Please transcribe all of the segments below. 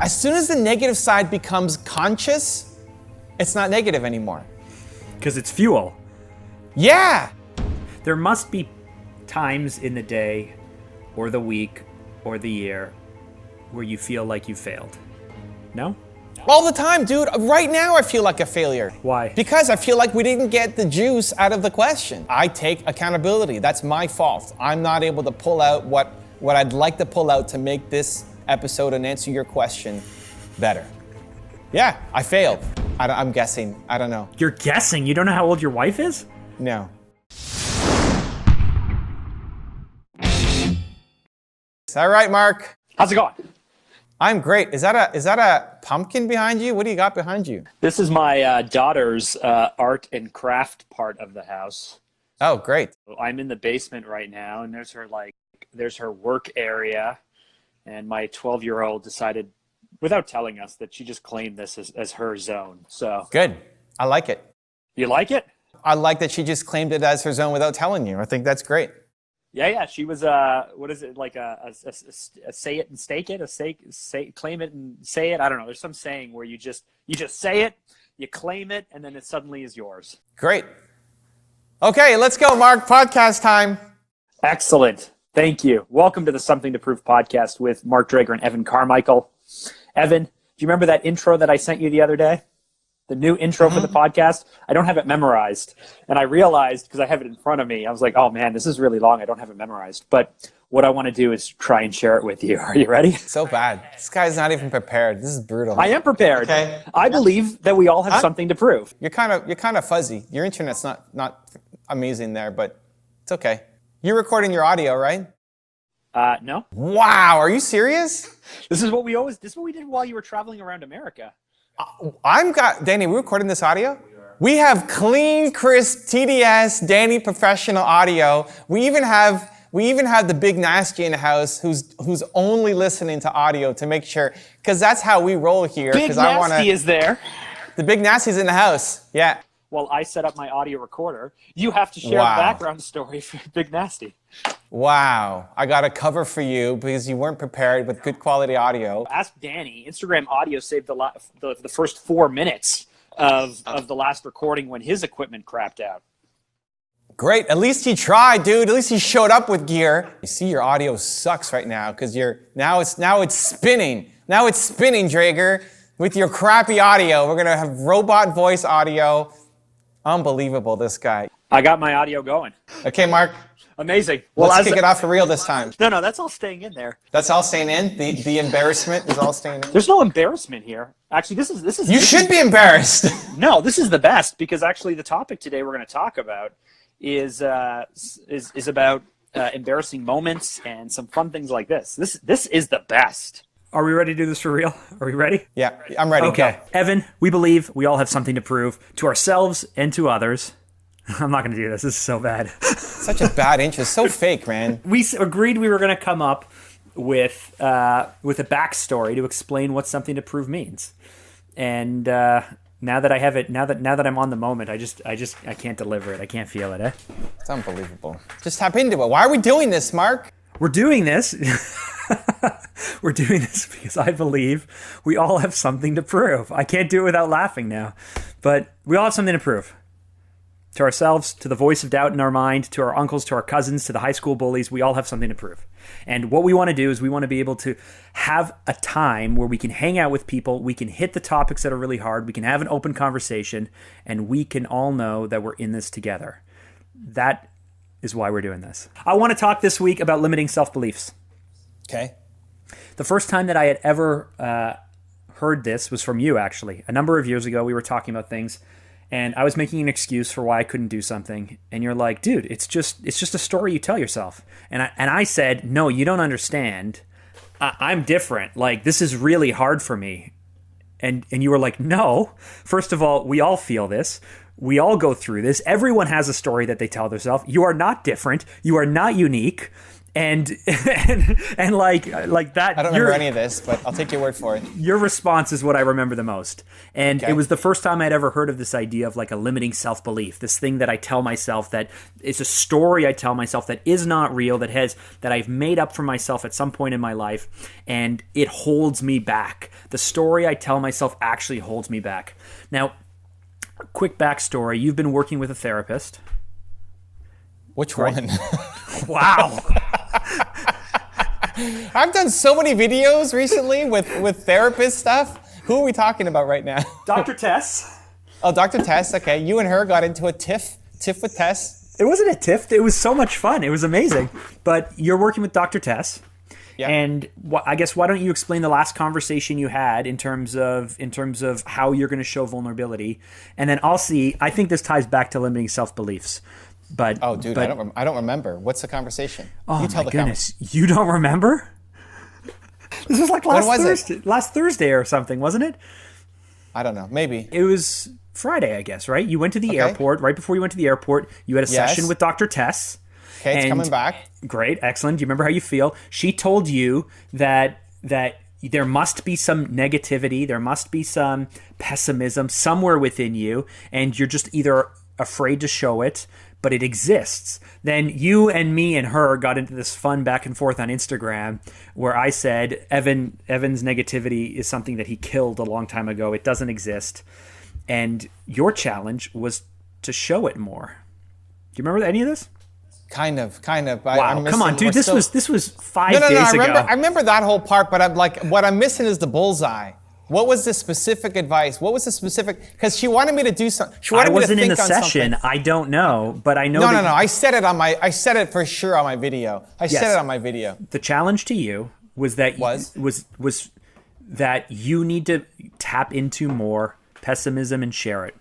As soon as the negative side becomes conscious, it's not negative anymore. Because it's fuel. Yeah. There must be times in the day or the week or the year where you feel like you failed. No? All the time, dude. Right now I feel like a failure. Why? Because I feel like we didn't get the juice out of the question. I take accountability. That's my fault. I'm not able to pull out what I'd like to pull out to make this episode and answer your question better. Yeah, I failed. I'm guessing. I don't know. You're guessing? You don't know how old your wife is? No. All right, Mark. How's it going? I'm great. Is that a pumpkin behind you? What do you got behind you? This is my daughter's art and craft part of the house. Oh, great. I'm in the basement right now, and there's her work area, and my 12-year-old decided, without telling us, that she just claimed this as her zone. So good. I like it. You like it? I like that she just claimed it as her zone without telling you. I think that's great. Yeah. She was what is it, like a say it and stake it, say claim it and say it. I don't know. There's some saying where you just say it, you claim it, and then it suddenly is yours. Great. Okay, let's go, Mark. Podcast time. Excellent. Thank you. Welcome to the Something to Prove podcast with Mark Drager and Evan Carmichael. Evan, do you remember that intro that I sent you the other day? The new intro for the podcast? I don't have it memorized. And I realized, because I have it in front of me, I was like, oh man, this is really long. I don't have it memorized. But what I want to do is try and share it with you. Are you ready? So bad. This guy's not even prepared. This is brutal. I am prepared. Okay. I believe that we all have something to prove. You're kind of fuzzy. Your internet's not amazing there, but it's okay. You're recording your audio, right? No. Wow, are you serious? This is what we did while you were traveling around America. Danny, we're recording this audio? We have clean, crisp, TDS, Danny professional audio. We even have the big nasty in the house who's only listening to audio to make sure, because that's how we roll here. Big Nasty is there. The big nasty's in the house, yeah. Well, I set up my audio recorder. You have to share the background story for Big Nasty. Wow. I got a cover for you because you weren't prepared with good quality audio. Ask Danny. Instagram audio saved the first 4 minutes of the last recording when his equipment crapped out. Great. At least he tried, dude. At least he showed up with gear. You see your audio sucks right now because now it's spinning. Now it's spinning, Drager, with your crappy audio. We're going to have robot voice audio. Unbelievable, this guy. I got my audio going. Okay, Mark. Amazing. Well, let's kick it off for real this time. No, that's all staying in there. That's all staying in? The embarrassment is all staying in? There's no embarrassment here. Actually, this is. You should be embarrassed. No, this is the best, because actually the topic today we're going to talk about is about embarrassing moments and some fun things like this. This is the best. Are we ready to do this for real? Are we ready? Yeah, I'm ready. Okay. Go. Evan, we believe we all have something to prove to ourselves and to others. I'm not going to do this. This is so bad. Such a bad intro. So fake, man. We agreed we were going to come up with a backstory to explain what something to prove means. And now that I have it, now that I'm on the moment, I can't deliver it. I can't feel it. It's unbelievable. Just tap into it. Why are we doing this, Mark? We're doing this. We're doing this because I believe we all have something to prove. I can't do it without laughing now. But we all have something to prove. To ourselves, to the voice of doubt in our mind, to our uncles, to our cousins, to the high school bullies, we all have something to prove. And what we want to do is we want to be able to have a time where we can hang out with people, we can hit the topics that are really hard, we can have an open conversation, and we can all know that we're in this together. That is why we're doing this. I want to talk this week about limiting self-beliefs. Okay. The first time that I had ever heard this was from you, actually. A number of years ago, we were talking about things, and I was making an excuse for why I couldn't do something. And you're like, dude, it's just a story you tell yourself. And I said, no, you don't understand. I'm different. Like, this is really hard for me. And you were like, no. First of all, we all feel this. We all go through this. Everyone has a story that they tell themselves. You are not different. You are not unique. and like that. I don't remember any of this, but I'll take your word for it. Your response is what I remember the most. And Okay. it was the first time I'd ever heard of this idea of like a limiting self-belief, this thing that I tell myself that is a story I tell myself that is not real, that I've made up for myself at some point in my life, and it holds me back. The story I tell myself actually holds me back. Now, quick backstory. You've been working with a therapist. Which one? Wow. I've done so many videos recently with therapist stuff. Who are we talking about right now? Dr. Tess. Oh, Dr. Tess. Okay, you and her got into a tiff with Tess. It wasn't a tiff. It was so much fun. It was amazing. But you're working with Dr. Tess. Yeah. And I guess why don't you explain the last conversation you had in terms of how you're going to show vulnerability, and then I think this ties back to limiting self-beliefs. But Oh, dude, I don't remember. What's the conversation? Oh You tell my the goodness, you don't remember? This was like last Thursday or something, wasn't it? I don't know. Maybe. It was Friday, I guess, right? You went to the Okay. airport. Right before you went to the airport, you had a Yes. session with Dr. Tess. Okay, it's And- coming back. Great, excellent. Do you remember how you feel? She told you that there must be some negativity, there must be some pessimism somewhere within you, and you're just either afraid to show it, but it exists. Then you and me and her got into this fun back and forth on Instagram where I said Evan's negativity is something that he killed a long time ago. It doesn't exist. And your challenge was to show it more. Do you remember any of this? Kind of. Wow, come on, dude. This was 5 No, days I ago. remember. I remember that whole part, but I'm like, what I'm missing is the bullseye. What was the specific advice? What was the specific? Because she wanted me to do something. She wanted I me to wasn't in think the on session. something. I don't know, but I know No, that no. I said it for sure on my video. I said Yes. it on my video. the challenge to you was that was that you need to tap into more pessimism and share it.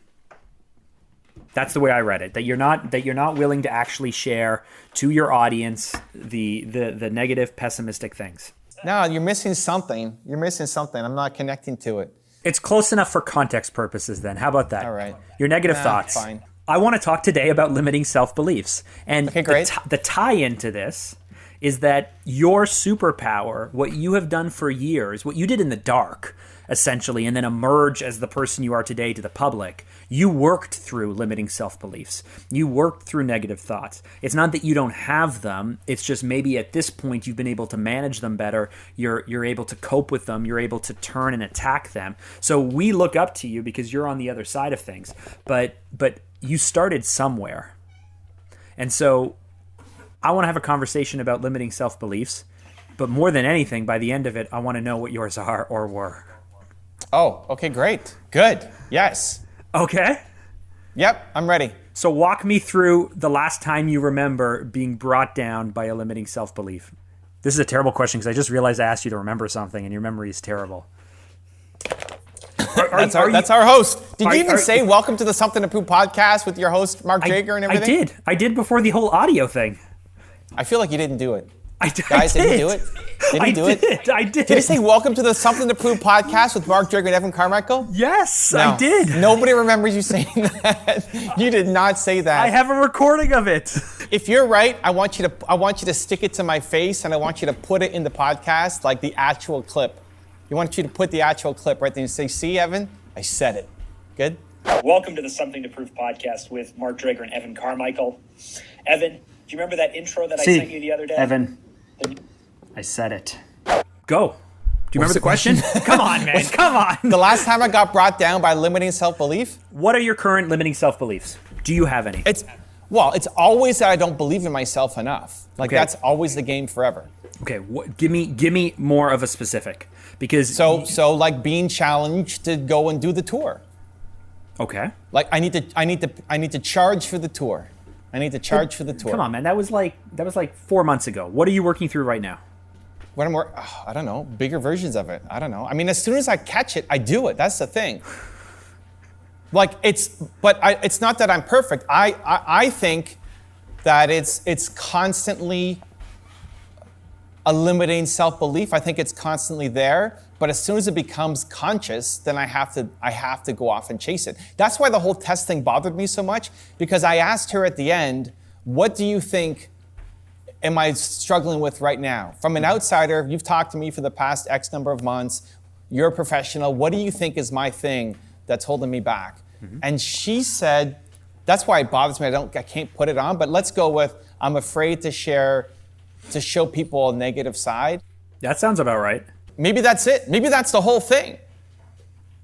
That's the way I read it. That you're not willing to actually share to your audience the negative, pessimistic things. No, you're missing something. I'm not connecting to it. It's close enough for context purposes then. How about that? All right. Your negative Nah, thoughts. fine. I want to talk today about limiting self-beliefs. And Okay, great. the tie-in to this is that your superpower, what you have done for years, what you did in the dark, essentially, and then emerge as the person you are today to the public, you worked through limiting self-beliefs. You worked through negative thoughts. It's not that you don't have them. It's just maybe at this point you've been able to manage them better. You're able to cope with them. You're able to turn and attack them. So we look up to you because you're on the other side of things. But you started somewhere. And so I want to have a conversation about limiting self-beliefs. But more than anything, by the end of it, I want to know what yours are or were. Oh, okay, great. Good. Yes. Okay? Yep, I'm ready. So walk me through the last time you remember being brought down by a limiting self-belief. This is a terrible question because I just realized I asked you to remember something and your memory is terrible. That's our host. Did Are- you even are- say welcome to the Something to Prove podcast with your host, Mark Drager and everything? I did before the whole audio thing. I feel like you didn't do it. Guys, did he do it? Did he do it? I did. Did he say welcome to the Something to Prove podcast with Mark Drager and Evan Carmichael? Yes, No. I did. Nobody remembers you saying that. You did not say that. I have a recording of it. If you're right, I want you to stick it to my face and I want you to put it in the podcast, like the actual clip. You want you to put the actual clip right there and say, see, Evan, I said it. Good? Welcome to the Something to Prove podcast with Mark Drager and Evan Carmichael. Evan, do you remember that intro that I sent you the other day? Evan, I said it. Go. Do you remember the question? Come on, man. Come on. The last time I got brought down by limiting self-belief, What are your current limiting self-beliefs? Do you have any? it's always that I don't believe in myself enough. Like Okay. that's always the game forever. Okay, give me more of a specific because So like being challenged to go and do the tour. okay. Like I need to charge for the tour. I need to charge for the tour. Come on, man. That was like 4 months ago. What are you working through right now? When I'm I don't know, bigger versions of it. I don't know. I mean, as soon as I catch it, I do it. That's the thing. Like it's not that I'm perfect. I think that it's constantly a limiting self-belief. I think it's constantly there. But as soon as it becomes conscious, then I have to go off and chase it. That's why the whole test thing bothered me so much, because I asked her at the end, what do you think, am I struggling with right now? From an outsider, you've talked to me for the past X number of months. You're a professional. What do you think is my thing that's holding me back? And she said, that's why it bothers me. I can't put it on, but let's go with, I'm afraid to show people a negative side. That sounds about right. Maybe that's it. Maybe that's the whole thing.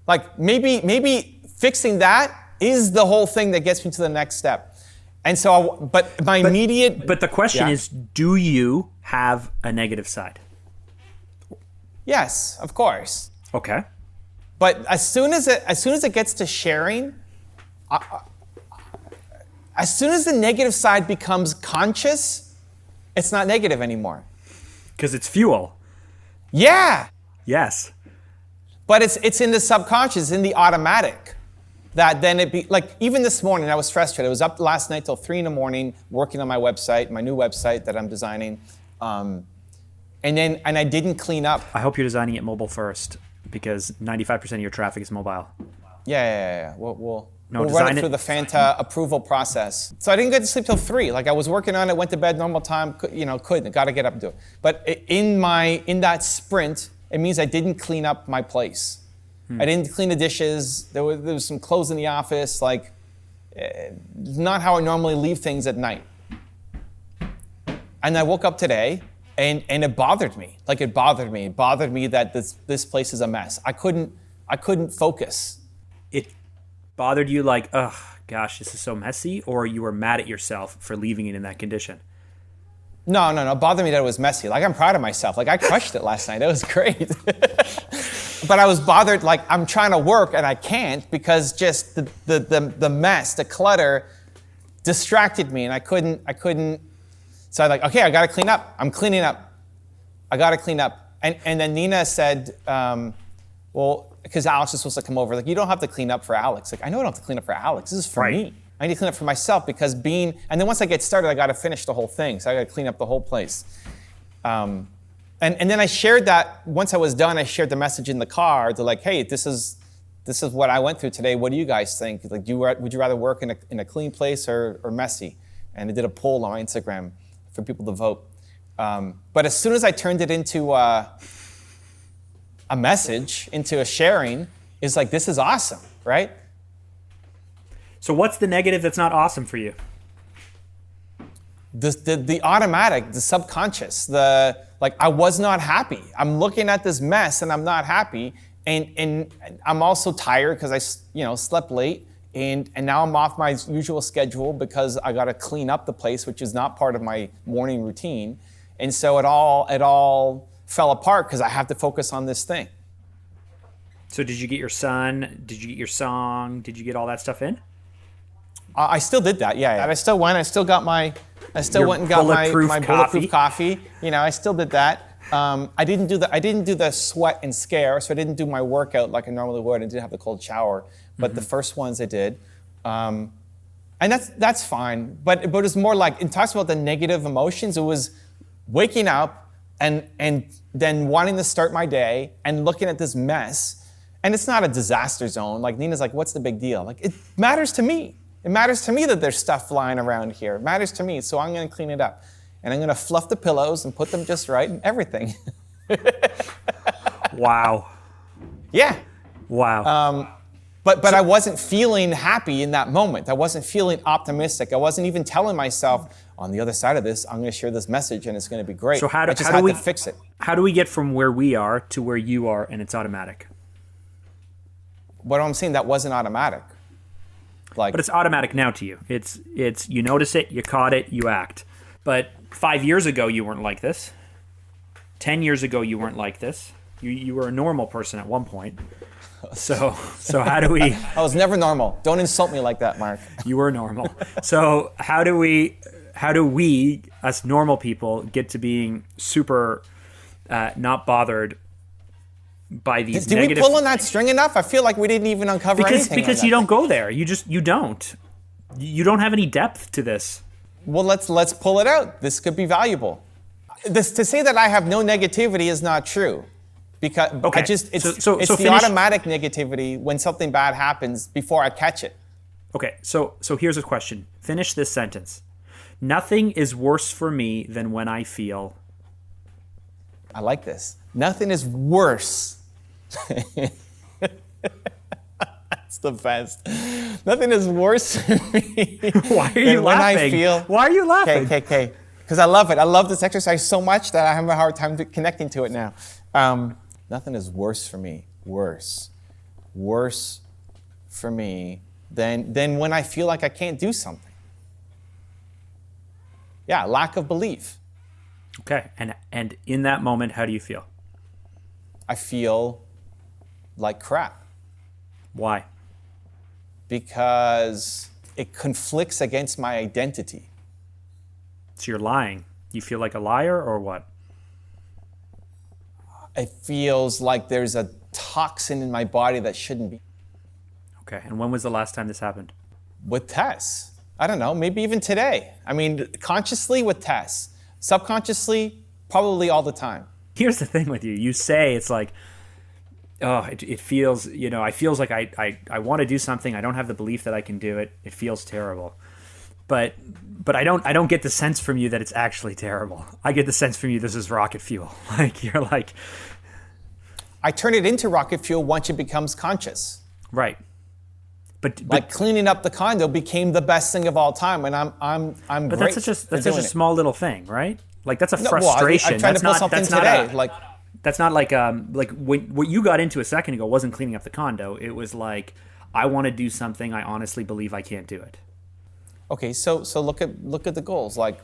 Like maybe fixing that is the whole thing that gets me to the next step. And so, but the question is, do you have a negative side? Yes, of course. Okay. But as soon as it gets to sharing, as soon as the negative side becomes conscious, it's not negative anymore. Because it's fuel. Yeah. Yes. But it's in the subconscious, in the automatic. That then it be like, even this morning I was frustrated. I was up last night till 3 a.m. working on my website, my new website that I'm designing. And I didn't clean up. I hope you're designing it mobile first, because 95% of your traffic is mobile. Yeah. We'll run it through the Fanta approval process. So I didn't get to sleep till 3. Like I was working on it, went to bed normal time, couldn't, got to get up and do it. But in that sprint, it means I didn't clean up my place. I didn't clean the dishes. There was some clothes in the office. Like, not how I normally leave things at night. And I woke up today, and it bothered me. Like it bothered me. It bothered me that this place is a mess. I couldn't focus. It bothered you like, ugh, gosh, this is so messy, or you were mad at yourself for leaving it in that condition? No. It bothered me that it was messy. Like I'm proud of myself. Like I crushed it last night. It was great. But I was bothered, like I'm trying to work and I can't because just the mess, the clutter distracted me and I couldn't. So I'm like, okay, I got to clean up. I'm cleaning up. I got to clean up. And then Nina said, well, because Alex is supposed to come over, like you don't have to clean up for Alex. Like I know I don't have to clean up for Alex. This is for me. I need to clean up for myself because and then once I get started, I got to finish the whole thing. So I got to clean up the whole place. And then I shared that, once I was done, I shared the message in the car. They're like, hey, this is what I went through today. What do you guys think? Like, would you rather work in a clean place or messy? And I did a poll on my Instagram for people to vote. But as soon as I turned it into a message, into a sharing, it's like, this is awesome, right? So what's the negative that's not awesome for you? The automatic, the subconscious, like I was not happy. I'm looking at this mess and I'm not happy. And I'm also tired because I slept late. And now I'm off my usual schedule because I got to clean up the place, which is not part of my morning routine. And so it all fell apart because I have to focus on this thing. So did you get your son? Did you get your song? Did you get all that stuff in? I still did that, yeah. I still went. I still went and got my bulletproof coffee. I still did that. I didn't do the sweat and scare, so I didn't do my workout like I normally would. I didn't have the cold shower, but the first ones I did, and that's fine. But it was more like, it talks about the negative emotions. It was waking up and then wanting to start my day and looking at this mess, and it's not a disaster zone. Like Nina's like, what's the big deal? Like it matters to me. It matters to me that there's stuff flying around here. It matters to me, so I'm going to clean it up. And I'm going to fluff the pillows and put them just right and everything. Wow. Yeah. Wow. But I wasn't feeling happy in that moment. I wasn't feeling optimistic. I wasn't even telling myself, on the other side of this, I'm going to share this message and it's going to be great. So I just had to fix it. How do we get from where we are to where you are and it's automatic? What I'm saying, that wasn't automatic. But it's automatic now to you. It's you notice it, you caught it, you act. But 5 years ago, you weren't like this. 10 years ago, you weren't like this. You were a normal person at one point. So how do we... I was never normal. Don't insult me like that, Mark. You were normal. So how do we, as normal people, get to being super not bothered by these negative... Did we pull on that string enough? I feel like we didn't even uncover anything. Because you don't go there. You don't. You don't have any depth to this. Well, let's pull it out. This could be valuable. To say that I have no negativity is not true. Because okay. It's the automatic negativity when something bad happens before I catch it. Okay, so here's a question. Finish this sentence. Nothing is worse for me than when I feel. I like this. Nothing is worse. That's the best. Nothing is worse for me. Why are you when laughing? I feel. Why are you laughing? Okay. Because I love it. I love this exercise so much that I have a hard time connecting to it now. Nothing is worse for me. Worse for me than when I feel like I can't do something. Yeah, lack of belief. Okay, and in that moment, how do you feel? I feel like crap. Why? Because it conflicts against my identity. So you're lying. You feel like a liar or what? It feels like there's a toxin in my body that shouldn't be. Okay, and when was the last time this happened? With Tess. I don't know, maybe even today. I mean, consciously with Tess. Subconsciously, probably all the time. Here's the thing with you. You say it's like, oh, it feels, I feels like I want to do something. I don't have the belief that I can do it. It feels terrible. But I don't get the sense from you that it's actually terrible. I get the sense from you this is rocket fuel. Like you're like, I turn it into rocket fuel once it becomes conscious. right. But Like cleaning up the condo became the best thing of all time, and I'm But great. that's such a doing it. small little thing, right? Like that's a No, well, frustration. I tried That's to pull not something that's not today. that's not like what you got into a second ago wasn't cleaning up the condo. It was like I want to do something I honestly believe I can't do it. Okay, so look at the goals. Like,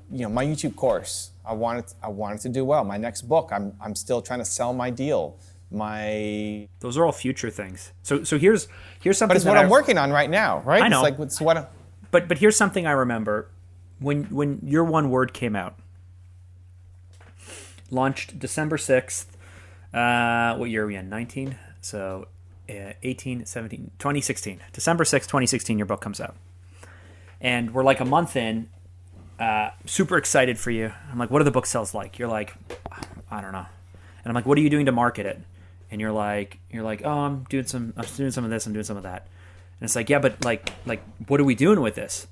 my YouTube course. I wanted to do well. My next book. I'm still trying to sell my deal. Those are all future things. So here's something. But it's what I'm working on right now, right? I know. It's what. But here's something I remember when your one word came out. Launched December 6th. What year are we in? 19. So 18, 17, 2016. December 6th, 2016. Your book comes out. And we're like a month in, super excited for you. I'm like, what are the book sales like? You're like, I don't know. And I'm like, what are you doing to market it? And you're like, oh, I'm doing some of this, I'm doing some of that. And it's like, yeah, but like, what are we doing with this?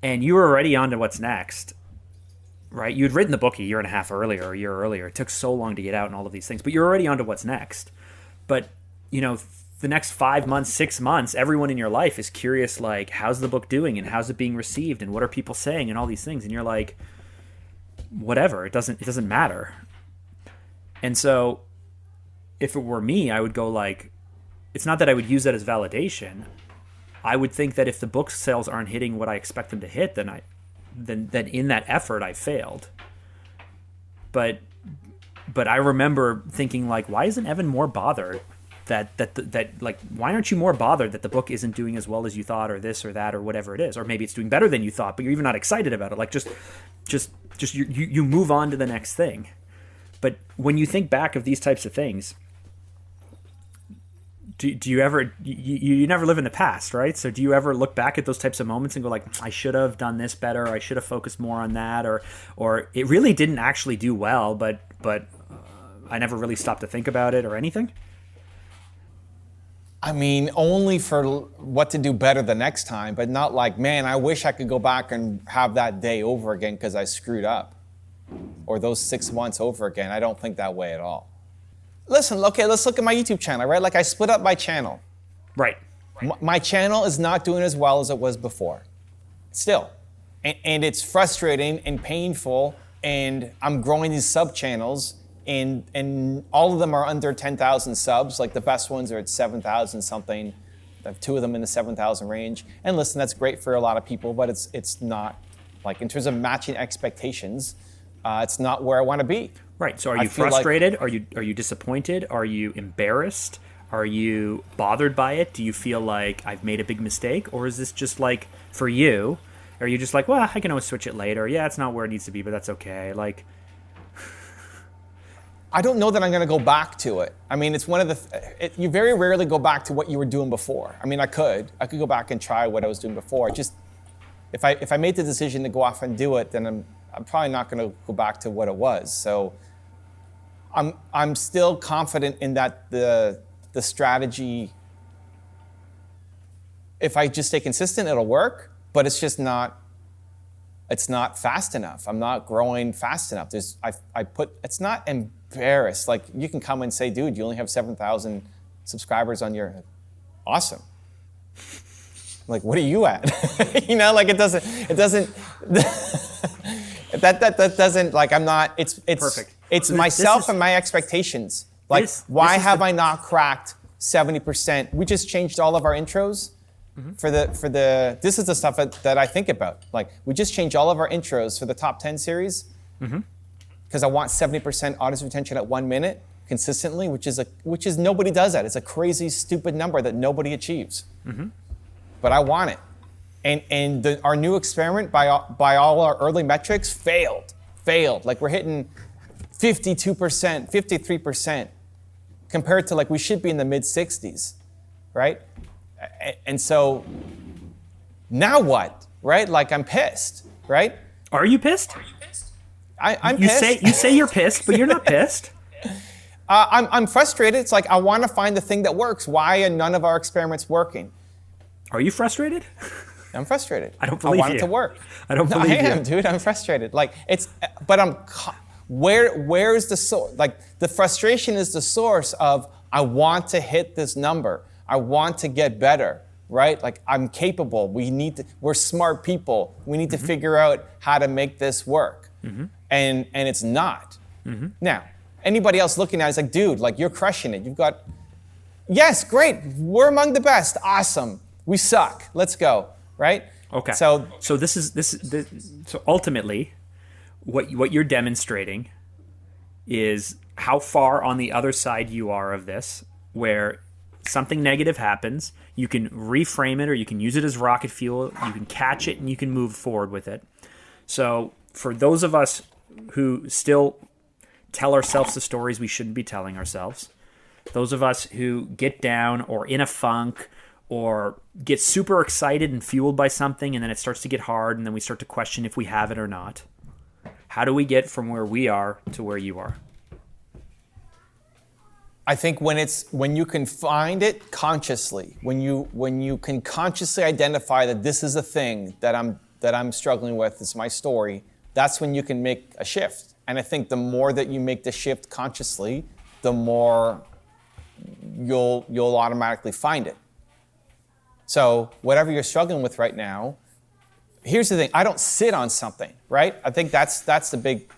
And you were already on to what's next, right? You'd written the book a year and a half earlier, or a year earlier. It took so long to get out and all of these things, but you're already on to what's next. But, the next 5 months, 6 months, everyone in your life is curious, like, how's the book doing and how's it being received and what are people saying and all these things. And you're like, whatever, it doesn't matter. And so if it were me, I would go like, it's not that I would use that as validation. I would think that if the book sales aren't hitting what I expect them to hit, then in that effort I failed. But I remember thinking like, why isn't Evan more bothered that like, why aren't you more bothered that the book isn't doing as well as you thought, or this or that or whatever it is, or maybe it's doing better than you thought, but you're even not excited about it. Like just you move on to the next thing. But when you think back of these types of things, do you ever, you never live in the past, right? So do you ever look back at those types of moments and go like, I should have done this better, or I should have focused more on that, or it really didn't actually do well, but I never really stopped to think about it or anything? I mean, only for what to do better the next time, but not like, man, I wish I could go back and have that day over again because I screwed up. Or those 6 months over again. I don't think that way at all. Listen, okay, let's look at my YouTube channel, right? Like I split up my channel. Right. My channel is not doing as well as it was before. Still. And it's frustrating and painful, and I'm growing these sub-channels, and all of them are under 10,000 subs. Like the best ones are at 7,000 something. I have 2 of them in the 7,000 range. And listen, that's great for a lot of people, but it's not, like in terms of matching expectations, it's not where I want to be. Right. So are you frustrated? Are you disappointed? Are you embarrassed? Are you bothered by it? Do you feel like I've made a big mistake? Or is this just like for you? Are you just like, well, I can always switch it later. Yeah, it's not where it needs to be, but that's okay. Like, I don't know that I'm going to go back to it. I mean, it's one of the, you very rarely go back to what you were doing before. I mean, I could go back and try what I was doing before. Just, if I made the decision to go off and do it, then I'm probably not going to go back to what it was. So I'm still confident in that the strategy, if I just stay consistent, it'll work, but it's just not it's not fast enough. I'm not growing fast enough. It's not embarrassed. Like, you can come and say, dude, you only have 7,000 subscribers on your, awesome. Like, what are you at? You know, like, it doesn't, that doesn't, like, I'm not, it's Perfect. It's myself and my expectations. Like, why have I not cracked 70%? We just changed all of our intros. For the this is the stuff that I think about. Like, we just changed all of our intros for the top 10 series because I want 70% audience retention at 1 minute consistently, which is nobody does that. It's a crazy, stupid number that nobody achieves. But I want it. And our new experiment by all our early metrics failed. Like, we're hitting 52%, 53% compared to, like, we should be in the mid 60s, right? And so now what, right? Like, I'm pissed, right? Are you pissed? I'm pissed. You say you're pissed, but you're not pissed. I'm frustrated. It's like, I want to find the thing that works. Why are none of our experiments working? Are you frustrated? I'm frustrated. I don't believe I want it to work. I don't believe you. I am, dude. I'm frustrated. Like, where's the source? Like, the frustration is the source of, I want to hit this number. I want to get better, right? Like, I'm capable. We're smart people. We need to figure out how to make this work. And it's not. Now, anybody else looking at it is like, dude, like, you're crushing it. You've got, yes, great. We're among the best. Awesome. We suck. Let's go, right? Okay. So so ultimately, what you're demonstrating is how far on the other side you are of this, where something negative happens, you can reframe it, or you can use it as rocket fuel, you can catch it, and you can move forward with it. So for those of us who still tell ourselves the stories we shouldn't be telling ourselves, those of us who get down or in a funk or get super excited and fueled by something, and then it starts to get hard, and then we start to question if we have it or not, how do we get from where we are to where you are? I think when you can find it consciously, when you can consciously identify that this is a thing that I'm struggling with, it's my story, that's when you can make a shift. And I think the more that you make the shift consciously, the more you'll automatically find it. So whatever you're struggling with right now, here's the thing, I don't sit on something, right? I think that's the big,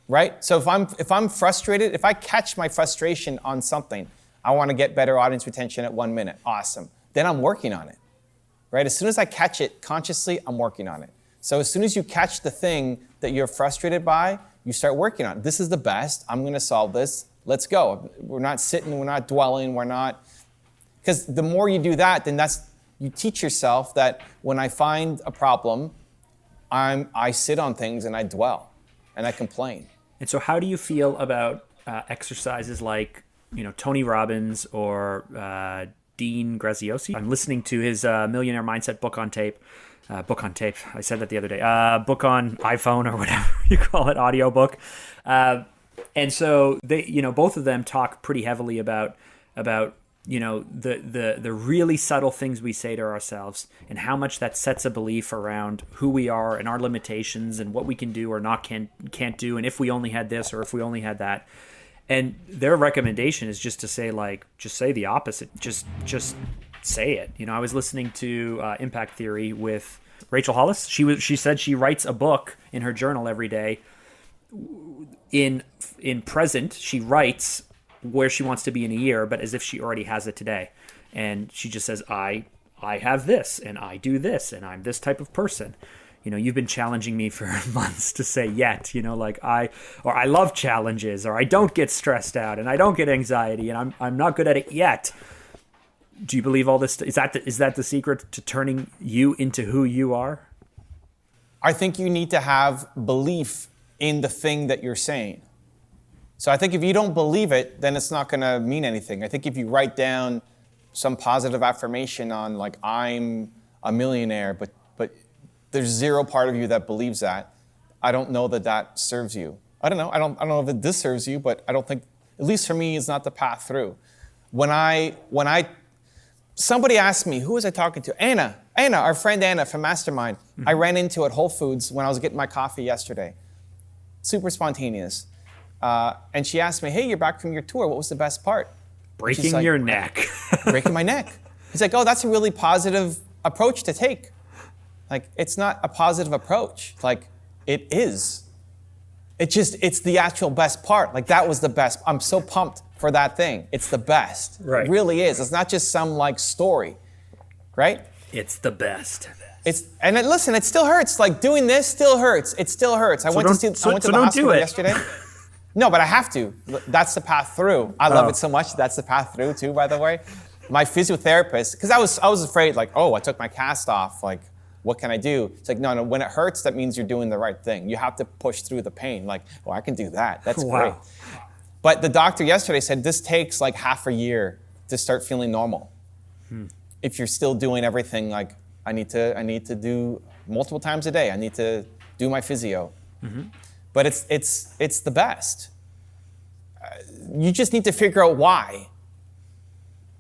right? So if I'm frustrated, if I catch my frustration on something, I want to get better audience retention at 1 minute. Awesome. Then I'm working on it, right? As soon as I catch it consciously, I'm working on it. So as soon as you catch the thing that you're frustrated by, you start working on it. This is the best. I'm going to solve this. Let's go. We're not sitting. We're not dwelling. We're not. Because the more you do that, then you teach yourself that when I find a problem, I sit on things and I dwell and I complain. And so how do you feel about exercises like, Tony Robbins or Dean Graziosi? I'm listening to his Millionaire Mindset book on tape. I said that the other day. Book on iPhone or whatever you call it, audiobook. And so they, both of them talk pretty heavily about the really subtle things we say to ourselves and how much that sets a belief around who we are and our limitations and what we can do or can't do, and if we only had this or if we only had that. And their recommendation is just to say, like, just say the opposite. Just say it. I was listening to Impact Theory with Rachel Hollis. She said she writes a book in her journal every day. In present, she writes where she wants to be in a year, but as if she already has it today. And she just says, I have this, and I do this, and I'm this type of person. You've been challenging me for months to say yet, I love challenges, or I don't get stressed out, and I don't get anxiety, and I'm not good at it yet. Do you believe all this? Is that the secret to turning you into who you are? I think you need to have belief in the thing that you're saying. So I think if you don't believe it, then it's not going to mean anything. I think if you write down some positive affirmation on, like, I'm a millionaire, but there's zero part of you that believes that, I don't know that serves you. I don't know. I don't know if this serves you, but I don't think, at least for me, it's not the path through. When I somebody asked me, who was I talking to? Anna Anna, our friend Anna from Mastermind, I ran into at Whole Foods when I was getting my coffee yesterday. Super spontaneous. And she asked me, hey, you're back from your tour. What was the best part? Breaking your neck. Breaking my neck. He's like, oh, that's a really positive approach to take. Like, it's not a positive approach. Like, it is. It's the actual best part. Like, that was the best. I'm so pumped for that thing. It's the best. Right. It really is. It's not just some, like, story, right? It's the best. Listen, it still hurts. Like, doing this still hurts. It still hurts. I went to the hospital yesterday. No, but I have to. That's the path through. I love it so much. That's the path through, too, by the way. My physiotherapist, because I was afraid, like, oh, I took my cast off. Like, what can I do? It's like, no, when it hurts, that means you're doing the right thing. You have to push through the pain. Like, oh, I can do that. That's great. But the doctor yesterday said this takes like half a year to start feeling normal. If you're still doing everything, like, I need to do multiple times a day. I need to do my physio. But it's the best. You just need to figure out why.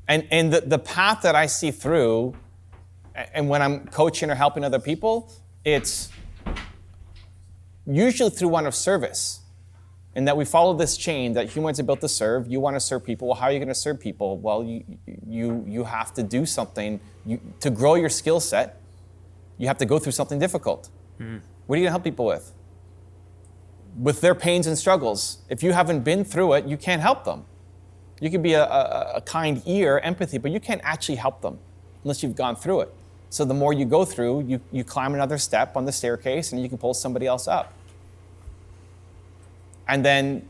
And the path that I see through, and when I'm coaching or helping other people, it's usually through one of service. And that we follow this chain that humans are built to serve. You want to serve people. Well, how are you going to serve people? Well, you have to do something. To grow your skill set, you have to go through something difficult. What are you going to help people with? With their pains and struggles. If you haven't been through it, you can't help them. You can be a kind ear, empathy, but you can't actually help them unless you've gone through it. So the more you go through, you climb another step on the staircase and you can pull somebody else up. And then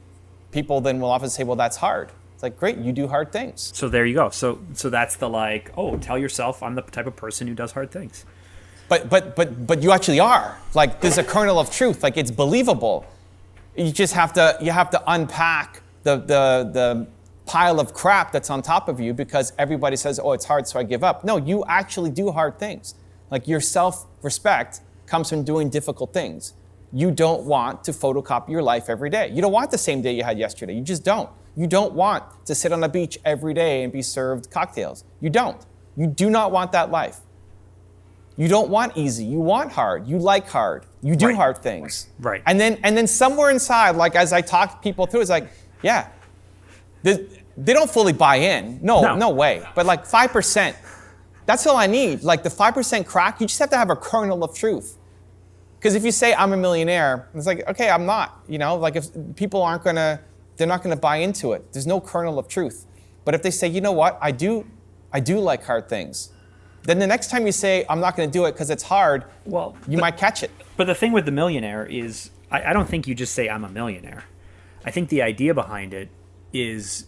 people then will often say, well, that's hard. It's like, great, you do hard things. So there you go. So that's the like, oh, tell yourself I'm the type of person who does hard things. But you actually are. Like, there's a kernel of truth. Like, it's believable. You just have to unpack the pile of crap that's on top of you because everybody says, oh, it's hard, so I give up. No, you actually do hard things. Like, your self-respect comes from doing difficult things. You don't want to photocopy your life every day. You don't want the same day you had yesterday. You just don't. You don't want to sit on a beach every day and be served cocktails. You don't. You do not want that life. You don't want easy. You want hard. You like hard. You do hard things. Right. And then somewhere inside, like as I talk people through, it's like, yeah, they don't fully buy in. No way. But like 5%, that's all I need. Like the 5% crack, you just have to have a kernel of truth. Because if you say I'm a millionaire, it's like, okay, I'm not. You know, like if people they're not gonna buy into it. There's no kernel of truth. But if they say, you know what, I do like hard things. Then the next time you say, I'm not gonna do it because it's hard, well, you might catch it. But the thing with the millionaire is, I don't think you just say I'm a millionaire. I think the idea behind it is,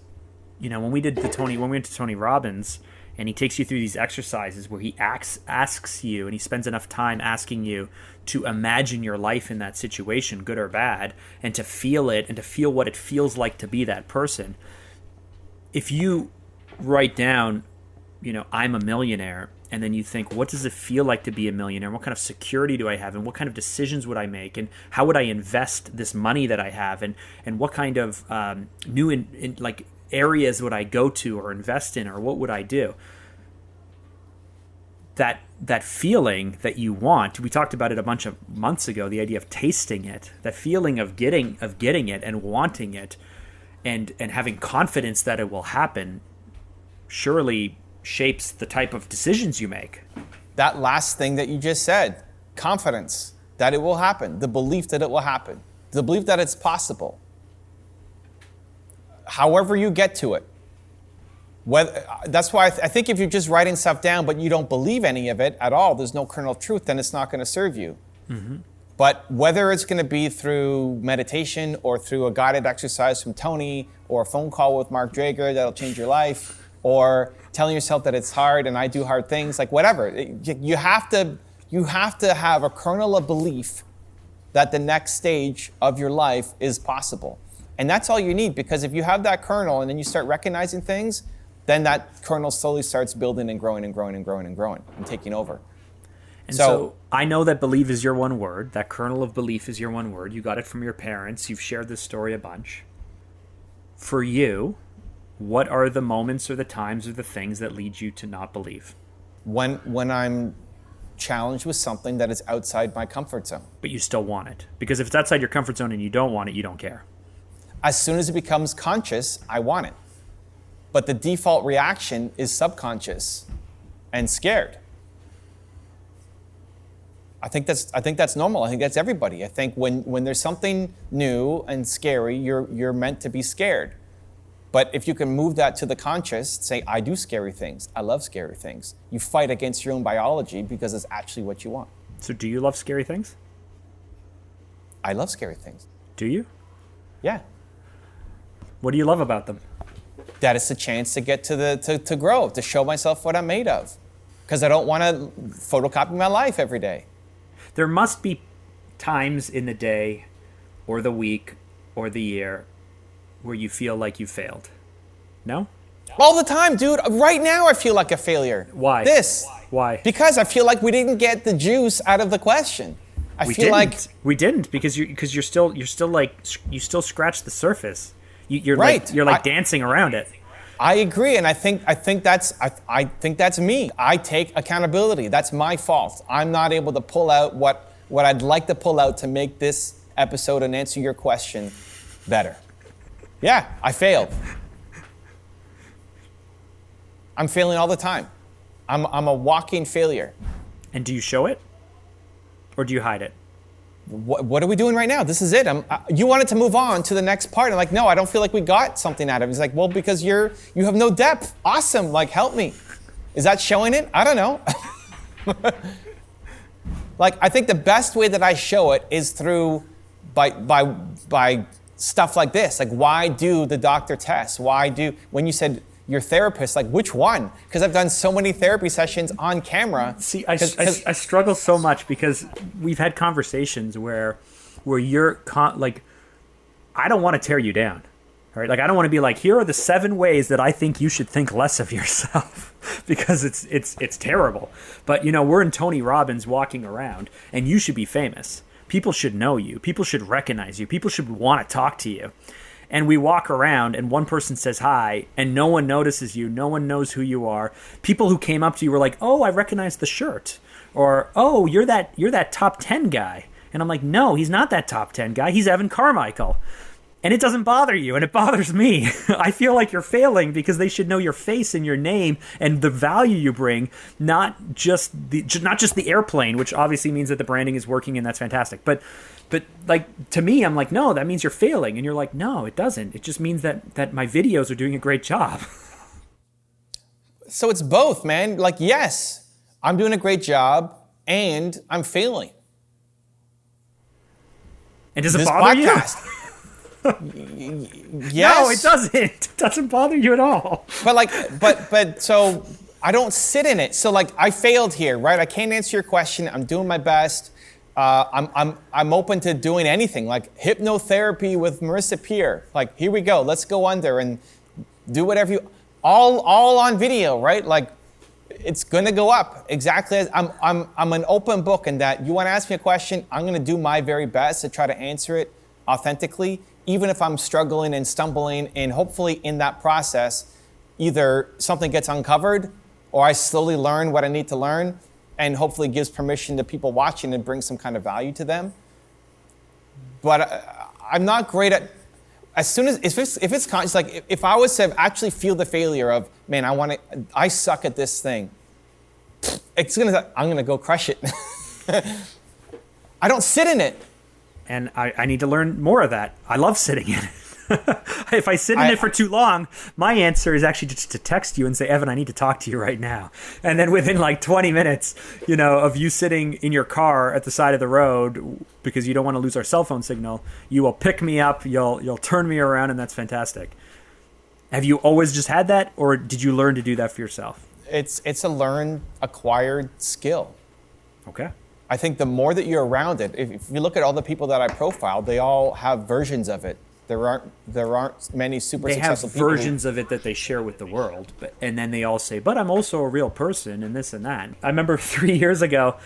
you know, when we went to Tony Robbins, and he takes you through these exercises where he asks you, and he spends enough time asking you to imagine your life in that situation, good or bad, and to feel it, and to feel what it feels like to be that person. If you write down, you know, I'm a millionaire, and then you think, what does it feel like to be a millionaire? What kind of security do I have? And what kind of decisions would I make? And how would I invest this money that I have? And what kind of new like areas would I go to or invest in, or what would I do? That feeling that you want, we talked about it a bunch of months ago, the idea of tasting it, that feeling of getting it and wanting it and having confidence that it will happen, surely shapes the type of decisions you make. That last thing that you just said, confidence that it will happen, the belief that it will happen, the belief that it's possible. However you get to it. That's why I think if you're just writing stuff down but you don't believe any of it at all, there's no kernel of truth, then it's not going to serve you. Mm-hmm. But whether it's going to be through meditation or through a guided exercise from Tony or a phone call with Mark Drager that'll change your life, or telling yourself that it's hard and I do hard things, like whatever. You have to have a kernel of belief that the next stage of your life is possible. And that's all you need, because if you have that kernel and then you start recognizing things, then that kernel slowly starts building and growing and growing and growing and growing and taking over. And so I know that believe is your one word. That kernel of belief is your one word. You got it from your parents. You've shared this story a bunch. For you, what are the moments or the times or the things that lead you to not believe? When I'm challenged with something that is outside my comfort zone. But you still want it. Because if it's outside your comfort zone and you don't want it, you don't care. As soon as it becomes conscious, I want it. But the default reaction is subconscious and scared. I think that's normal. I think that's everybody. I think when there's something new and scary, you're meant to be scared. But if you can move that to the conscious, say, I do scary things. I love scary things. You fight against your own biology because it's actually what you want. So do you love scary things? I love scary things. Do you? Yeah. What do you love about them? That it's a chance to get to grow, to show myself what I'm made of. Because I don't want to photocopy my life every day. There must be times in the day or the week or the year where you feel like you failed. No? All the time, dude. Right now I feel like a failure. Why? Why? Because I feel like we didn't get the juice out of the question. We didn't because you're still like you still scratch the surface. You're right. Like dancing around it. I agree, and I think that's me. I take accountability. That's my fault. I'm not able to pull out what I'd like to pull out to make this episode and answer your question better. Yeah, I failed. I'm failing all the time. I'm a walking failure. And do you show it? Or do you hide it? What are we doing right now? This is it. You wanted to move on to the next part. I'm like, no, I don't feel like we got something out of it. He's like, well, because you have no depth. Awesome. Like, help me. Is that showing it? I don't know. Like, I think the best way that I show it is through by stuff like this. Like, why do the doctor tests? When you said your therapist, like which one? Because I've done so many therapy sessions on camera. See, I struggle so much because we've had conversations where you're like, I don't want to tear you down, right? Like I don't want to be like, here are the 7 ways that I think you should think less of yourself, because it's terrible. But we're in Tony Robbins walking around, and you should be famous. People should know you. People should recognize you. People should want to talk to you. And we walk around and one person says hi and no one notices you. No one knows who you are. People who came up to you were like, oh, I recognize the shirt. Or, oh, you're that top 10 guy. And I'm like, no, he's not that top 10 guy. He's Evan Carmichael. And it doesn't bother you, and it bothers me. I feel like you're failing because they should know your face and your name and the value you bring, not just the airplane, which obviously means that the branding is working and that's fantastic. But like to me, I'm like, no, that means you're failing, and you're like, no, it doesn't. It just means that my videos are doing a great job. So it's both, man. Like, yes, I'm doing a great job, and I'm failing. And does it bother you? Yes. No, it doesn't. It doesn't bother you at all. But so I don't sit in it. So like I failed here, right? I can't answer your question. I'm doing my best. I'm open to doing anything, like hypnotherapy with Marissa Peer. Like, here we go. Let's go under and do whatever you all on video, right? Like it's gonna go up exactly as I'm an open book in that you want to ask me a question, I'm gonna do my very best to try to answer it authentically. Even if I'm struggling and stumbling, and hopefully in that process, either something gets uncovered or I slowly learn what I need to learn and hopefully gives permission to people watching and brings some kind of value to them. But I'm not great at, as soon as, if it's conscious, like if I was to actually feel the failure of, man, I suck at this thing, I'm gonna go crush it. I don't sit in it. And I need to learn more of that. I love sitting in it. If I sit in it for too long, my answer is actually just to text you and say, Evan, I need to talk to you right now. And then within like 20 minutes, of you sitting in your car at the side of the road because you don't want to lose our cell phone signal, you will pick me up, you'll turn me around, and that's fantastic. Have you always just had that, or did you learn to do that for yourself? It's a learned, acquired skill. Okay. I think the more that you're around it, if you look at all the people that I profiled, they all have versions of it. There aren't many super successful people. They have versions of it that they share with the world, and then they all say, but I'm also a real person and this and that. I remember 3 years ago,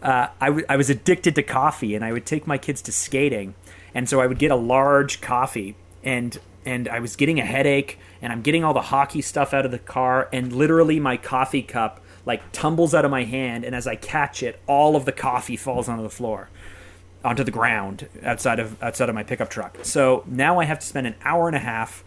I was addicted to coffee, and I would take my kids to skating, and so I would get a large coffee, and I was getting a headache, and I'm getting all the hockey stuff out of the car, and literally my coffee cup like tumbles out of my hand, and as I catch it, all of the coffee falls onto the floor, onto the ground outside of my pickup truck. So now I have to spend an hour and a half,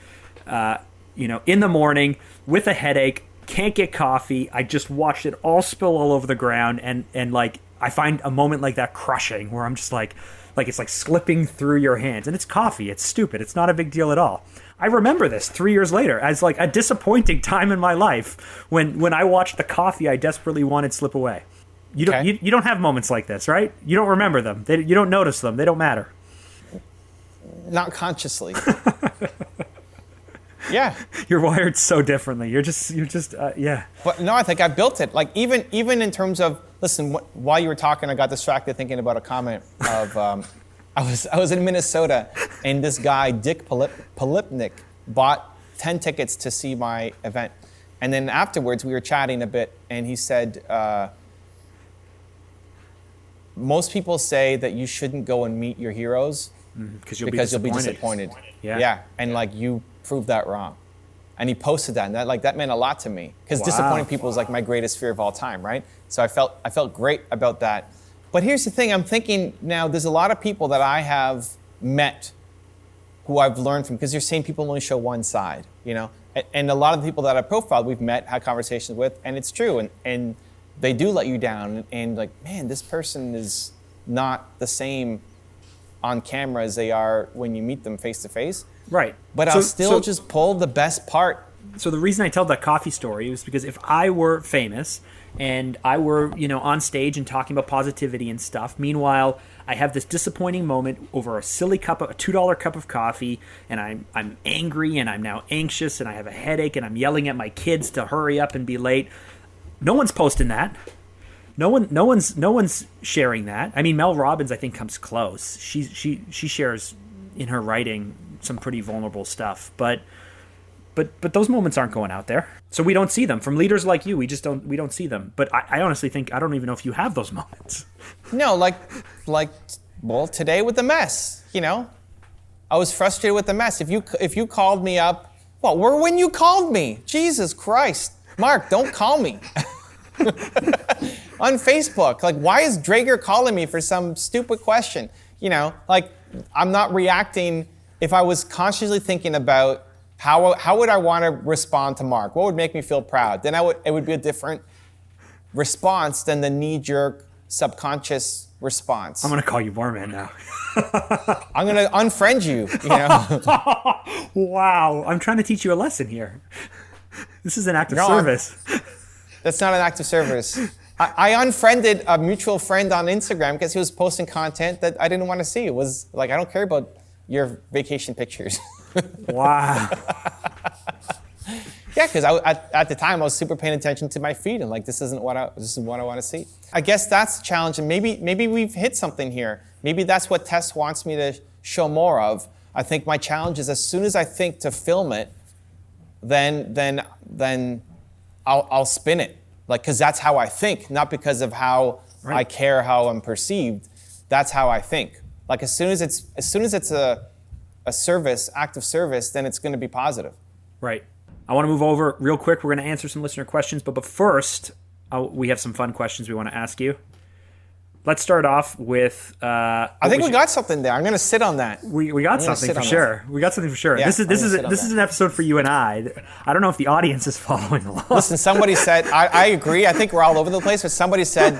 in the morning with a headache, can't get coffee. I just watched it all spill all over the ground, and like I find a moment like that crushing, where I'm just like it's like slipping through your hands, and it's coffee. It's stupid. It's not a big deal at all. I remember this 3 years later as like a disappointing time in my life when I watched the coffee I desperately wanted slip away. You don't have moments like this, right? You don't remember them. You don't notice them. They don't matter. Not consciously. Yeah. You're wired so differently. You're just yeah. But no, I think I built it. Like even in terms of, listen, while you were talking, I got distracted thinking about a comment of, I was in Minnesota, and this guy, Dick Polipnik, bought 10 tickets to see my event. And then afterwards, we were chatting a bit, and he said, most people say that you shouldn't go and meet your heroes because you'll be disappointed. Yeah. And like you proved that wrong. And he posted that, and that meant a lot to me, because disappointing people is like my greatest fear of all time, right? So I felt great about that. But here's the thing, I'm thinking now, there's a lot of people that I have met who I've learned from, because you're saying people only show one side, and a lot of the people that I profiled, we've met, had conversations with, and it's true, and they do let you down, and like, man, this person is not the same on camera as they are when you meet them face to face. Right. But I'll still just pull the best part. So the reason I tell that coffee story is because if I were famous and I were, on stage and talking about positivity and stuff, meanwhile, I have this disappointing moment over a silly cup of a $2 cup of coffee, and I'm angry, and I'm now anxious, and I have a headache, and I'm yelling at my kids to hurry up and be late. No one's posting that. No one's sharing that. I mean, Mel Robbins, I think, comes close. She shares in her writing some pretty vulnerable stuff, but those moments aren't going out there, so we don't see them. From leaders like you, we don't see them. But I honestly think, I don't even know if you have those moments. No, well, today with the mess, I was frustrated with the mess. If you called me up, well, where when you called me? Jesus Christ, Mark, don't call me. On Facebook, like, why is Drager calling me for some stupid question? I'm not reacting. If I was consciously thinking about how would I want to respond to Mark, what would make me feel proud, then it would be a different response than the knee-jerk subconscious response. I'm going to call you Barman now. I'm going to unfriend you. Wow, I'm trying to teach you a lesson here. This is an act of service. That's not an act of service. I unfriended a mutual friend on Instagram because he was posting content that I didn't want to see. It was like, I don't care about your vacation pictures. Wow. Yeah, because at the time I was super paying attention to my feed, and like, this is what I want to see. I guess that's the challenge, and maybe we've hit something here. Maybe that's what Tess wants me to show more of. I think my challenge is, as soon as I think to film it, then I'll spin it, like, because that's how I think, not because of how I care how I'm perceived. That's how I think. Like, as soon as it's a service, act of service, then it's going to be positive. Right. I want to move over real quick. We're going to answer some listener questions, but first, we have some fun questions we want to ask you. Let's start off with... I think we got something there. I'm going to sit on that. We got something for sure. We got something for sure. Yeah, this is an episode for you and I. I don't know if the audience is following along. Listen, somebody said, I agree. I think we're all over the place, but somebody said...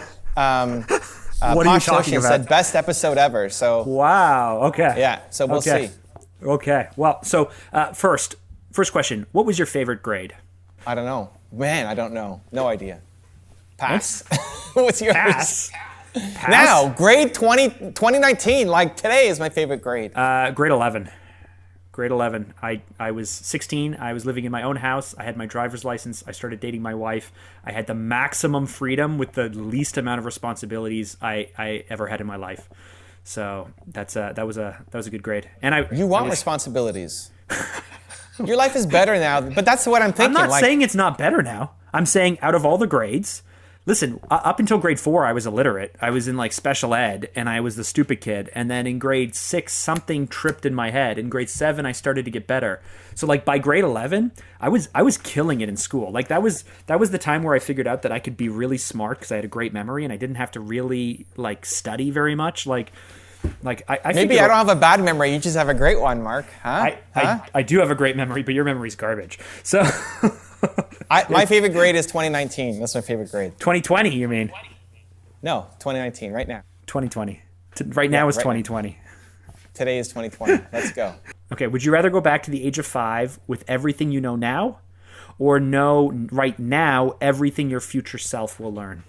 what are you talking about? Said best episode ever. So wow. Okay. Yeah. So we'll see. Okay. Well, so first question: what was your favorite grade? I don't know. Man, I don't know. No idea. Pass. What's yours? Pass. Now, grade 2019. Like, today is my favorite grade. Grade 11. Grade 11. I was 16. I was living in my own house. I had my driver's license. I started dating my wife. I had the maximum freedom with the least amount of responsibilities I ever had in my life. So that was a good grade. And you want responsibilities. Your life is better now, but that's what I'm thinking. I'm not saying it's not better now. I'm saying out of all the grades, Listen, up until grade 4, I was illiterate. I was in like special ed, and I was the stupid kid. And then in grade 6, something tripped in my head. In grade 7, I started to get better. So like by grade 11, I was killing it in school. Like that was the time where I figured out that I could be really smart because I had a great memory and I didn't have to really like study very much. I Maybe I don't have a bad memory. You just have a great one, Mark. Huh? I do have a great memory, but your memory's garbage. So. My favorite grade is 2019. That's my favorite grade. 2020, you mean? No, 2019, right now. 2020. Right now is 2020. Now. Today is 2020. Let's go. Okay, would you rather go back to the age of 5 with everything you know now, or know right now everything your future self will learn?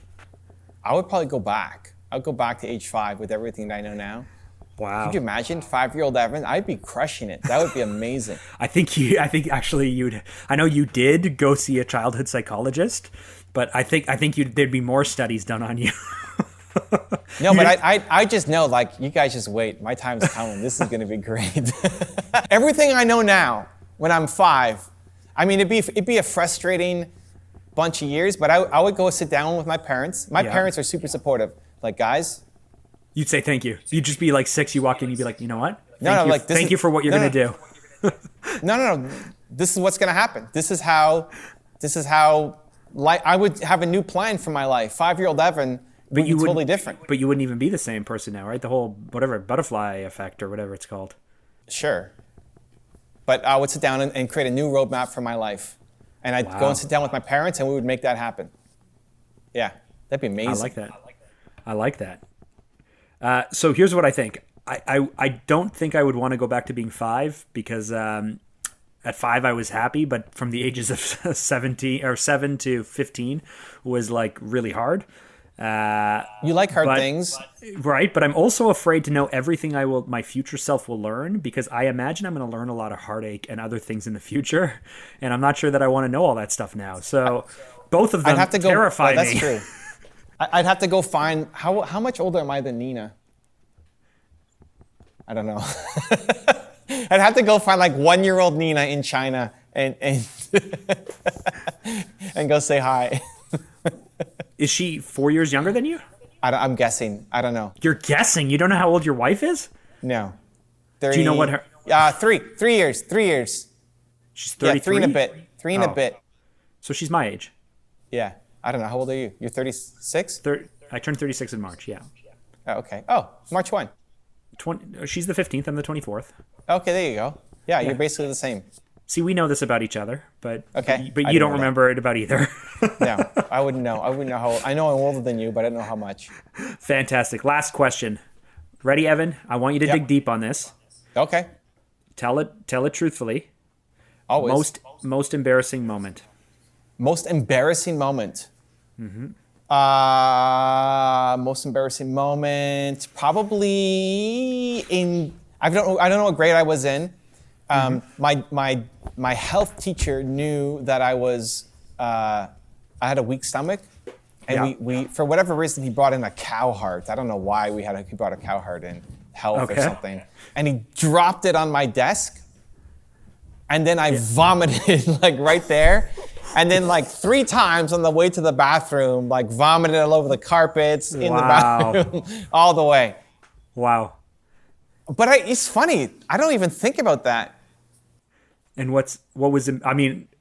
I would probably go back. I'd go back to age 5 with everything that I know now. Wow. Could you imagine 5-year-old Evan? I'd be crushing it. That would be amazing. I think actually I know you did go see a childhood psychologist, but I think there'd be more studies done on you. No, but I just know, like, you guys just wait. My time's coming. This is going to be great. Everything I know now, when I'm 5, I mean, it'd be a frustrating bunch of years, but I would go sit down with my parents. My parents are super supportive. Like, guys. You'd say thank you. You'd just be like 6. You walk in, you'd be like, you know what? Thank you for what you're going to do. No. This is what's going to happen. This is how I would have a new plan for my life. 5-year-old Evan would be totally different. But you wouldn't even be the same person now, right? The whole butterfly effect or whatever it's called. Sure. But I would sit down and create a new roadmap for my life. And I'd go and sit down with my parents and we would make that happen. Yeah, that'd be amazing. I like that. So here's what I think. I don't think I would want to go back to being 5 because at 5 I was happy, but from the ages of 7 to 15 was like really hard. You like hard things, right? But I'm also afraid to know everything my future self will learn because I imagine I'm going to learn a lot of heartache and other things in the future, and I'm not sure that I want to know all that stuff now. So both of them terrify me. That's true. I'd have to go find how much older am I than Nina? I don't know. I'd have to go find like 1-year-old Nina in China and and go say hi. Is she 4 years younger than you? I'm guessing. I don't know. You're guessing? You don't know how old your wife is? No. 30, do you know what her? 3 years. 3 years. She's 33? Yeah, 3 and a bit. 3 and a bit. So she's my age. Yeah. I don't know. How old are you? You're 36? I turned 36 in March, yeah. Oh, okay. Oh, March 1. She's the 15th, I'm the 24th. Okay, there you go. Yeah, you're basically the same. See, we know this about each other, but you don't remember it about either. No, I wouldn't know. I wouldn't know how. I know I'm older than you, but I don't know how much. Fantastic. Last question. Ready, Evan? I want you to dig deep on this. Okay. Tell it truthfully. Always. Most embarrassing moment. Most embarrassing moment. Mm-hmm. Most embarrassing moment. Probably I don't know what grade I was in. My health teacher knew that I had a weak stomach, and we for whatever reason he brought in a cow heart. I don't know why he brought a cow heart in health or something, and he dropped it on my desk, and then I vomited like right there, and then like 3 times on the way to the bathroom, like vomited all over the carpets in the bathroom, all the way. Wow. But it's funny. I don't even think about that. And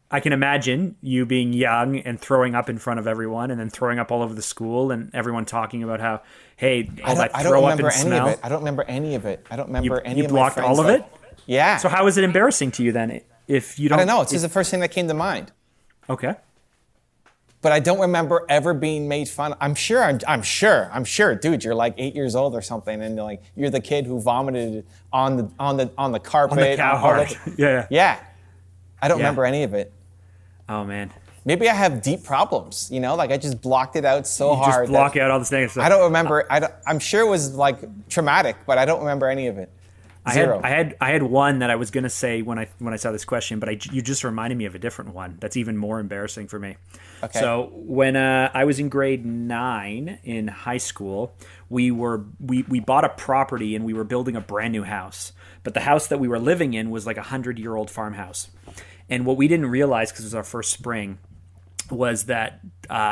I can imagine you being young and throwing up in front of everyone and then throwing up all over the school and everyone talking about how, hey, all that throw up and smell. I don't remember any of it. I don't remember any of my friends. You blocked all of it? Yeah. So how is it embarrassing to you then if you don't? I don't know. It's just the first thing that came to mind. Okay. But I don't remember ever being made fun of. I'm sure, dude, you're like 8 years old or something, and you're the kid who vomited on the carpet. On the cow heart. Yeah. I don't remember any of it. Oh man. Maybe I have deep problems, like I just blocked it out so hard. You just block out all this negative stuff. I don't remember. I'm sure it was like traumatic, but I don't remember any of it. Zero. I had one that I was gonna say when I saw this question, but you just reminded me of a different one that's even more embarrassing for me. Okay. So when I was in grade 9 in high school, we bought a property and we were building a brand new house. But the house that we were living in was like a 100-year-old farmhouse. And what we didn't realize, because it was our first spring, was that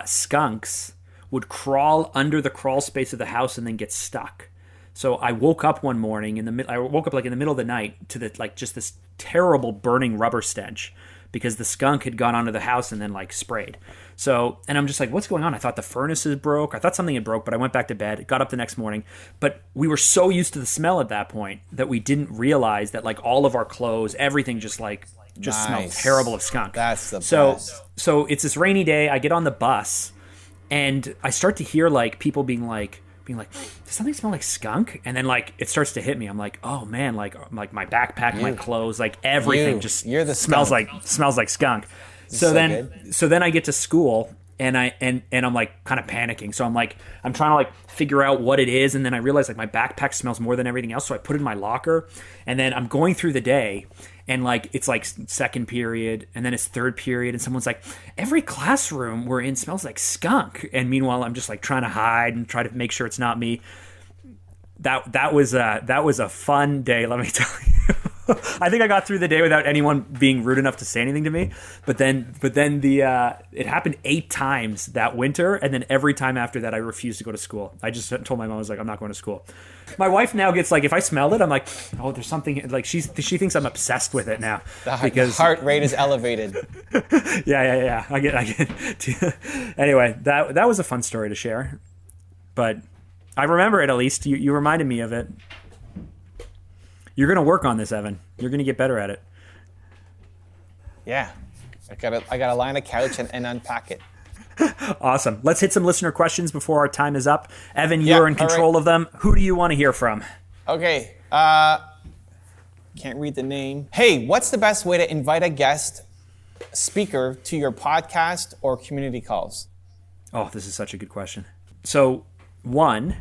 skunks would crawl under the crawl space of the house and then get stuck. So I woke up one morning I woke up like in the middle of the night to just this terrible burning rubber stench because the skunk had gone onto the house and then like sprayed. So, and I'm just like, what's going on? I thought the furnaces broke. I thought something had broke, but I went back to bed, got up the next morning. But we were so used to the smell at that point that we didn't realize that like all of our clothes, everything just smelled terrible of skunk. That's the best. So it's this rainy day. I get on the bus and I start to hear like people being like, does something smell like skunk? And then like it starts to hit me. I'm like, oh man, like my backpack, my clothes, like everything smells like skunk. So then I get to school and I'm like kind of panicking. So I'm trying to like figure out what it is, and then I realize like my backpack smells more than everything else. So I put it in my locker, and then I'm going through the day, and like it's like second period, and then it's third period, and someone's like, every classroom we're in smells like skunk. And meanwhile, I'm just like trying to hide and try to make sure it's not me. That was a fun day, let me tell you. I think I got through the day without anyone being rude enough to say anything to me. But then it happened 8 times that winter, and then every time after that, I refused to go to school. I just told my mom, I was like, I'm not going to school. My wife now gets like, if I smell it, I'm like, oh, there's something, like she thinks I'm obsessed with it now. The heart rate is elevated. Yeah. I get. Anyway, that was a fun story to share, but I remember it at least. You reminded me of it. You're going to work on this, Evan. You're going to get better at it. Yeah. I gotta lie on a couch and unpack it. Awesome. Let's hit some listener questions before our time is up. Evan, you're in control of them. Who do you want to hear from? Okay. Can't read the name. Hey, what's the best way to invite a guest speaker to your podcast or community calls? Oh, this is such a good question. So, 1,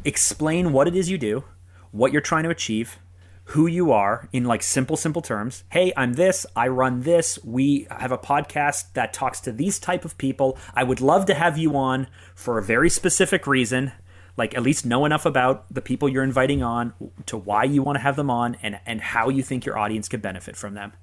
explain what it is you do, what you're trying to achieve, who you are in like simple terms. Hey, I'm this, I run this, we have a podcast that talks to these type of people. I would love to have you on for a very specific reason. Like at least know enough about the people you're inviting on to why you want to have them on and how you think your audience could benefit from them.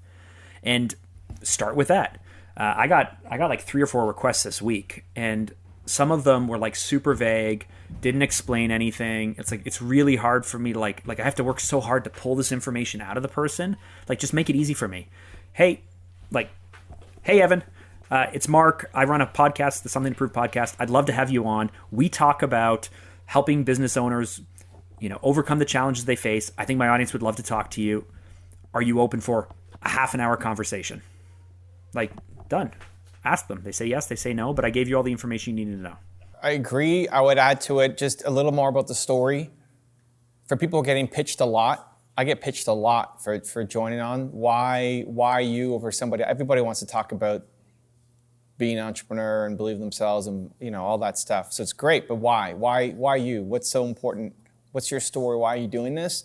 And start with that. I got like 3 or 4 requests this week, and some of them were like super vague, didn't explain anything. It's like, it's really hard for me to like I have to work so hard to pull this information out of the person. Like, just make it easy for me. Hey, Evan, it's Mark. I run a podcast, the Something to Prove podcast. I'd love to have you on. We talk about helping business owners, overcome the challenges they face. I think my audience would love to talk to you. Are you open for a half an hour conversation? Like, done. Ask them. They say yes, they say no, but I gave you all the information you needed to know. I agree. I would add to it just a little more about the story. For people getting pitched a lot, I get pitched a lot for joining on. Why you over somebody? Everybody wants to talk about being an entrepreneur and believe in themselves and all that stuff. So it's great, but why? Why you? What's so important? What's your story? Why are you doing this?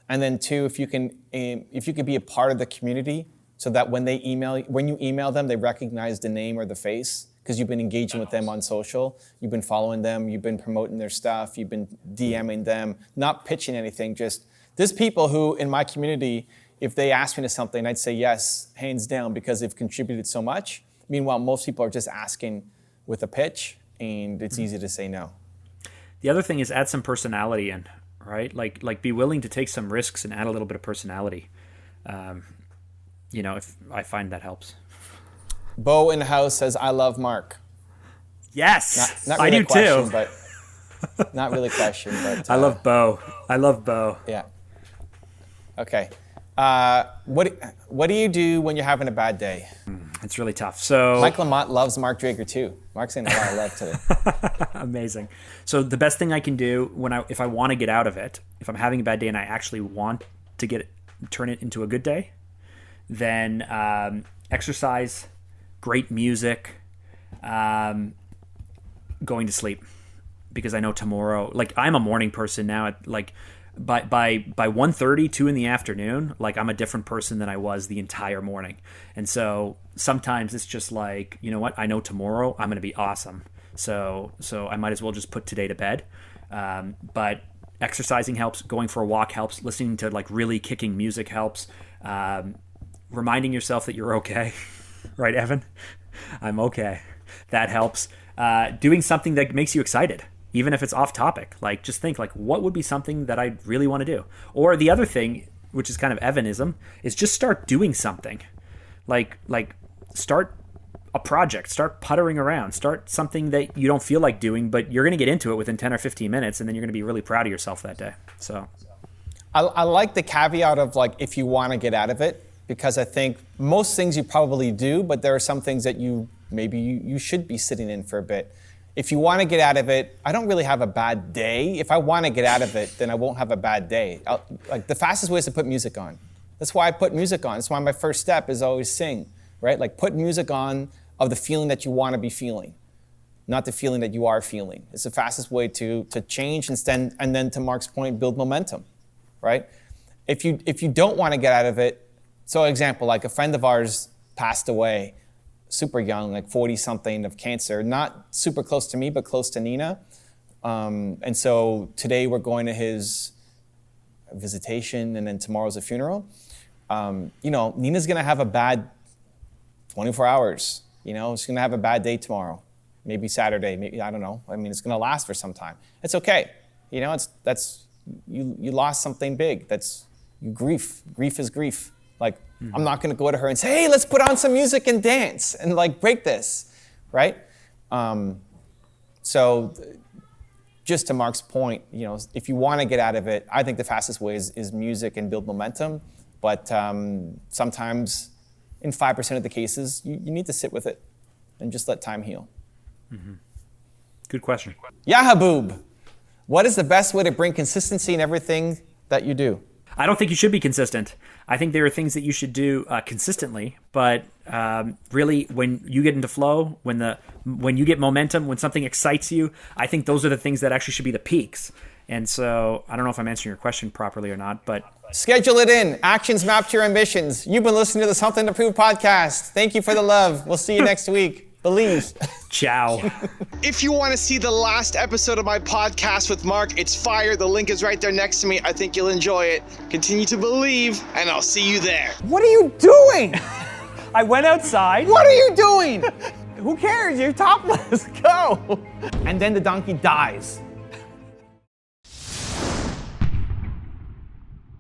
And then 2, if you could be a part of the community, so that when you email them, they recognize the name or the face, because you've been engaging with them on social, you've been following them, you've been promoting their stuff, you've been DMing them, not pitching anything. Just there's people who in my community, if they ask me to something, I'd say yes, hands down, because they've contributed so much. Meanwhile, most people are just asking with a pitch, and it's easy to say no. The other thing is add some personality in, right? Like be willing to take some risks and add a little bit of personality. If I find that helps. Bo in the house says, I love Mark. Yes, not really I do question, too. But not really question, but I love Bo. Yeah. Okay. What do you do when you're having a bad day? It's really tough. So Mike Lamont loves Mark Drager too. Mark's saying a lot of love today. Amazing. So the best thing I can do if I want to get out of it, if I'm having a bad day and I actually want to turn it into a good day, then exercise, great music, going to sleep, because I know tomorrow, like I'm a morning person now. Like by 1:30, 2 in the afternoon, like I'm a different person than I was the entire morning. And so sometimes it's just like, you know what? I know tomorrow I'm going to be awesome. So I might as well just put today to bed. But exercising helps. Going for a walk helps. Listening to like really kicking music helps. Reminding yourself that you're okay. Right, Evan? I'm okay. that helps. Doing something that makes you excited, even if it's off topic. Like, just think, like, what would be something that I really want to do? Or the other thing, which is kind of Evanism, is just start doing something. Like start a project, start puttering around, start something that you don't feel like doing, but you're going to get into it within 10 or 15 minutes, and then you're going to be really proud of yourself that day. So I like the caveat of, like, if you want to get out of it, because I think most things you probably do, but there are some things that you should be sitting in for a bit. If you want to get out of it, I don't really have a bad day. If I want to get out of it, then I won't have a bad day. Like, the fastest way is to put music on. That's why I put music on. That's why my first step is always sing, right? Like, put music on of the feeling that you want to be feeling, not the feeling that you are feeling. It's the fastest way to change and then to Mark's point, build momentum, right? If you don't want to get out of it, so example, like a friend of ours passed away super young, like 40-something of cancer, not super close to me, but close to Nina. And so today we're going to his visitation, and then tomorrow's a funeral. Nina's gonna have a bad 24 hours. She's gonna have a bad day tomorrow, maybe Saturday, maybe, I don't know. I mean, it's gonna last for some time. It's okay. You lost something big. That's grief. Grief is grief. Like, I'm not gonna go to her and say, hey, let's put on some music and dance and, like, break this, right? So just to Mark's point, if you want to get out of it, I think the fastest way is music and build momentum. But sometimes, in 5% of the cases, you need to sit with it and just let time heal. Mm-hmm. Good question. Yahaboob, what is the best way to bring consistency in everything that you do? I don't think you should be consistent. I think there are things that you should do consistently, but really, when you get into flow, when you get momentum, when something excites you, I think those are the things that actually should be the peaks. And so I don't know if I'm answering your question properly or not, but schedule it in. Actions map to your ambitions. You've been listening to the Something to Prove podcast. Thank you for the love. We'll see you next week. Believe. Ciao. If you want to see the last episode of my podcast with Mark, it's fire. The link is right there next to me. I think you'll enjoy it. Continue to believe, and I'll see you there. What are you doing? I went outside. What are you doing? Who cares? You're topless. Go. And then the donkey dies.